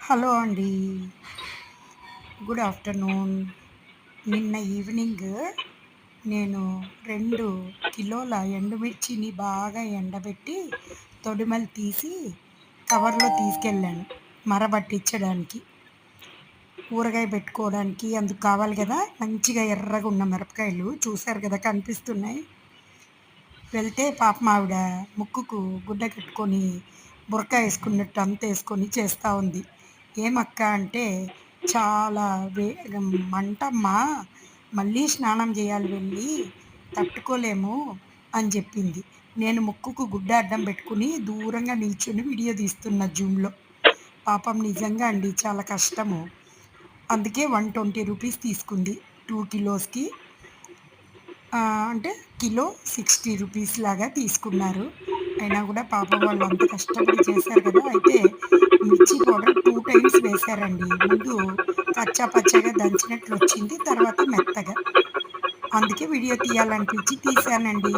Hello అండి. Good afternoon. నిన్న evening నేను 2 కిలోల ఎండుమిర్చిని బాగా ఎండబెట్టి, తొడిమలు తీసి కవర్‌లో తీసుకెళ్ళాను మరబట్టించడానికి. ఊరగాయ పెట్టుకోవడానికి అందుకు కావాలి గదా! మంచిగా ఎర్రగున్న మిరపకాయలు చూసారు గదా! కనిపిస్తున్నాయి. వెళ్తే పాపం ఆవిడ ముక్కుకు గుడ్డ కట్టుకొని, బురకా యేసుకున్నట్టు అంతేసుకొని చేస్తా ఉంది. "ఏమక్కా" అంటే, "చాలా మంటమ్మా, మళ్ళీ స్నానం జేయాలి వెళ్ళి, తట్టుకోలేము" అని జెప్పింది. నేను ముక్కుకు గుడ్డ అడ్డం బెట్టుకొని, దూరంగా నిల్చొని వీడియో తీస్తున్నా జూమ్‌లో. పాపం నిజంగా అండి చాలా కష్టము. అందుకే ₹120 తీసుకుంది 2 కిలోస్‌కి. అంటే కిలో ₹60 లాగా తీసుకున్నారు. అయినా గూడా పాపం వాళ్ళు అంత కష్టపడి చేశారు కదా! అయితే మిర్చి పౌడర్ 2 టైమ్స్ వేశారండి. ముందు కచ్చా పచ్చాగా దంచినట్లొచ్చింది. తర్వాత మెత్తగా. అందుకే వీడియో తీయాలనిపించి తీశానండి.